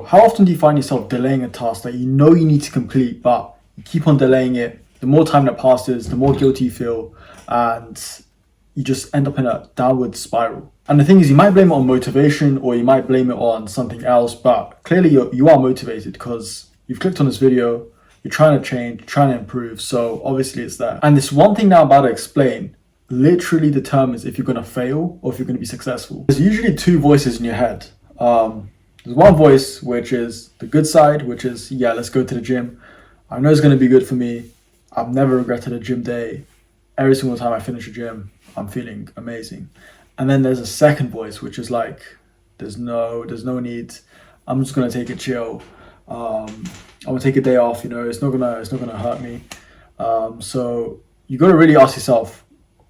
How often do you find yourself delaying a task that you know you need to complete, but you keep on delaying it? The more time that passes, the more guilty you feel, and you just end up in a downward spiral. And the thing is, you might blame it on motivation or you might blame it on something else, but clearly you are motivated because you've clicked on this video, you're trying to change, trying to improve, so obviously it's there. And this one thing now I'm about to explain literally determines if you're going to fail or if you're going to be successful. There's usually two voices in your head. There's one voice which is the good side, which is, yeah, let's go to the gym. I know it's going to be good for me. I've never regretted a gym day. Every single time I finish a gym, I'm feeling amazing. And then there's a second voice, which is like, there's no need. I'm just gonna take it chill. I'm gonna take a day off. It's not gonna hurt me. So you got to really ask yourself,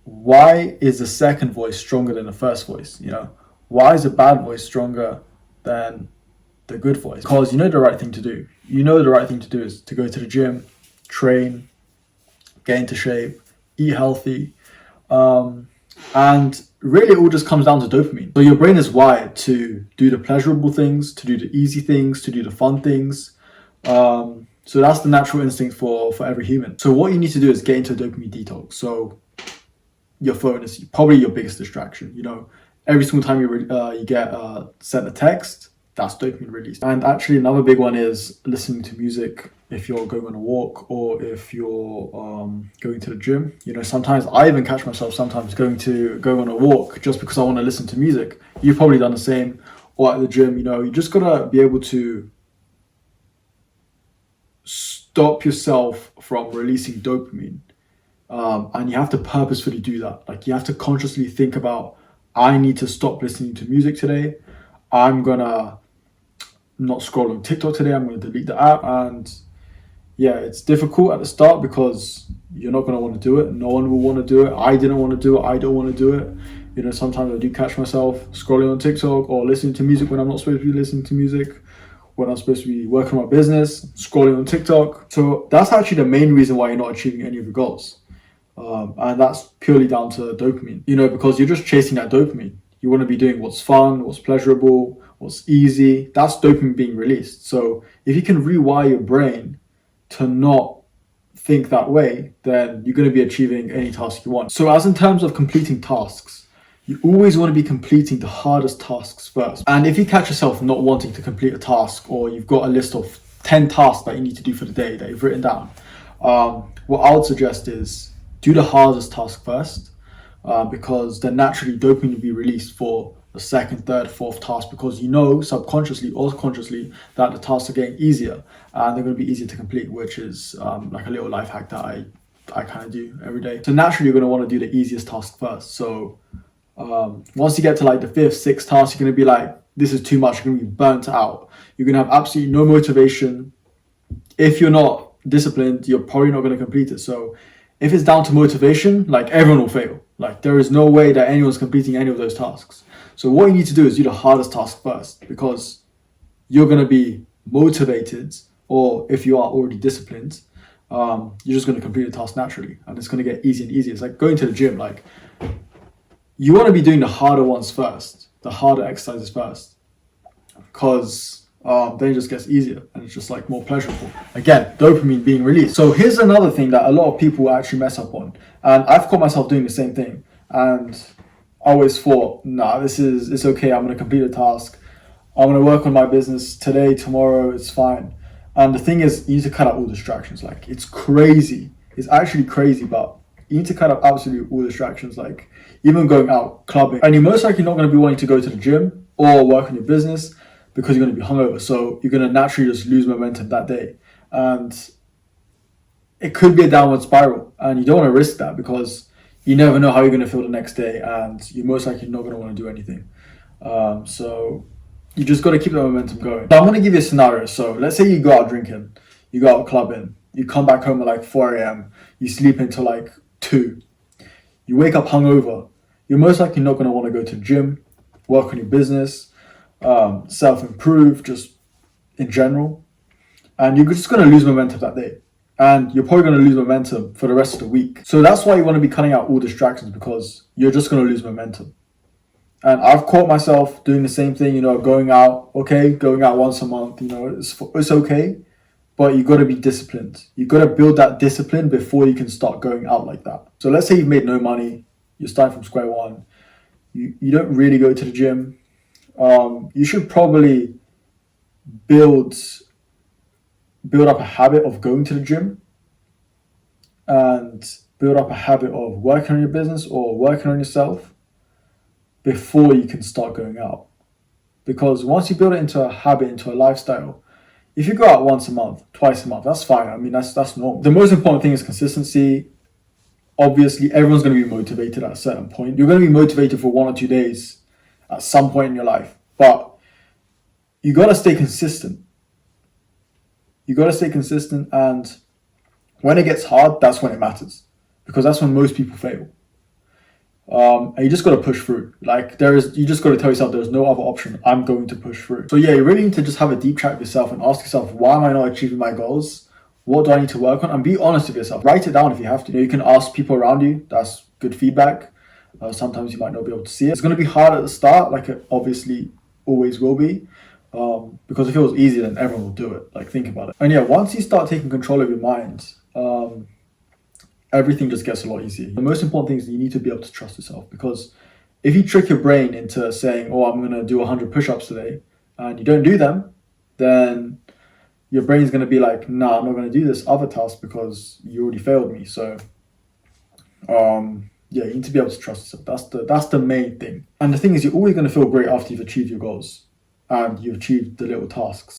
why is the second voice stronger than the first voice? Why is the bad voice stronger than the good voice? Because you know the right thing to do. You know the right thing to do is to go to the gym, train, get into shape, eat healthy, and really it all just comes down to dopamine. So your brain is wired to do the pleasurable things, to do the easy things, to do the fun things. So that's the natural instinct for every human. So what you need to do is get into a dopamine detox. So your phone is probably your biggest distraction. Every single time you get sent a text, that's dopamine release. And actually another big one is listening to music if you're going on a walk or if you're going to the gym. Sometimes I even catch myself sometimes going on a walk just because I want to listen to music. You've probably done the same. Or at the gym, you just gotta be able to stop yourself from releasing dopamine. And you have to purposefully do that. Like you have to consciously think about, I need to stop listening to music today. I'm gonna not scroll on TikTok today. I'm gonna delete the app. And yeah, it's difficult at the start because you're not gonna want to do it. No one will want to do it. I didn't want to do it. I don't want to do it. Sometimes I do catch myself scrolling on TikTok or listening to music when I'm not supposed to be listening to music. When I'm supposed to be working on my business, scrolling on TikTok. So that's actually the main reason why you're not achieving any of your goals. And that's purely down to dopamine, because you're just chasing that dopamine. You want to be doing what's fun, what's pleasurable, what's easy. That's dopamine being released. So if you can rewire your brain to not think that way, then you're going to be achieving any task you want. So as in terms of completing tasks, you always want to be completing the hardest tasks first. And if you catch yourself not wanting to complete a task, or you've got a list of 10 tasks that you need to do for the day that you've written down, what I would suggest is do the hardest task first, because then naturally dopamine will be released for the second, third, fourth task, because subconsciously or consciously that the tasks are getting easier and they're going to be easier to complete, which is like a little life hack that I kind of do every day. So naturally you're going to want to do the easiest task first. So once you get to like the fifth, sixth task, you're going to be like, this is too much. You're going to be burnt out. You're going to have absolutely no motivation. If you're not disciplined, you're probably not going to complete it. So if it's down to motivation, like everyone will fail. Like there is no way that anyone's completing any of those tasks. So what you need to do is do the hardest task first, because you're going to be motivated, or if you are already disciplined, you're just going to complete the task naturally, and it's going to get easier and easier. It's like going to the gym. Like you want to be doing the harder ones first, the harder exercises first, because then it just gets easier and it's just like more pleasurable. Again, dopamine being released. So here's another thing that a lot of people actually mess up on, and I've caught myself doing the same thing, and I always thought, it's okay, I'm going to complete a task, I'm going to work on my business today, tomorrow, it's fine. And the thing is, you need to cut out all distractions. Like it's crazy, it's actually crazy, but you need to cut out absolutely all distractions, like even going out clubbing. And you're most likely not going to be wanting to go to the gym or work on your business because you're going to be hungover. So you're going to naturally just lose momentum that day. And it could be a downward spiral. And you don't want to risk that because you never know how you're going to feel the next day. And you're most likely not going to want to do anything. So you just got to keep the momentum going. So I'm going to give you a scenario. So let's say you go out drinking, you go out clubbing, you come back home at like 4 a.m., you sleep until like 2. You wake up hungover. You're most likely not going to want to go to the gym, work on your business, self-improve just in general, and you're just going to lose momentum that day, and you're probably going to lose momentum for the rest of the week. So that's why you want to be cutting out all distractions, because you're just going to lose momentum. And I've caught myself doing the same thing, going out, okay, going out once a month, it's okay, but you got to be disciplined. You got to build that discipline before you can start going out like that. So let's say you've made no money, you're starting from square one, you don't really go to the gym. You should probably build build up a habit of going to the gym and build up a habit of working on your business or working on yourself before you can start going out. Because once you build it into a habit, into a lifestyle, if you go out once a month, twice a month, that's fine. I mean, that's normal. The most important thing is consistency. Obviously, everyone's going to be motivated at a certain point. You're going to be motivated for 1 or 2 days at some point in your life, but you got to stay consistent. You got to stay consistent, and when it gets hard, that's when it matters, because that's when most people fail. And you just got to push through. You just got to tell yourself there's no other option. I'm going to push through. So yeah, you really need to just have a deep chat with yourself and ask yourself, why am I not achieving my goals? What do I need to work on? And be honest with yourself. Write it down if you have to. You can ask people around you. That's good feedback. Sometimes you might not be able to see it. It's going to be hard at the start, like it obviously always will be. Because if it was easy, then everyone will do it. Like, think about it. And yeah, once you start taking control of your mind, everything just gets a lot easier. The most important thing is you need to be able to trust yourself, because if you trick your brain into saying, oh, I'm going to do 100 push-ups today, and you don't do them, then your brain's going to be like, nah, I'm not going to do this other task because you already failed me. So yeah, you need to be able to trust yourself. That's the main thing. And the thing is, you're always going to feel great after you've achieved your goals and you've achieved the little tasks.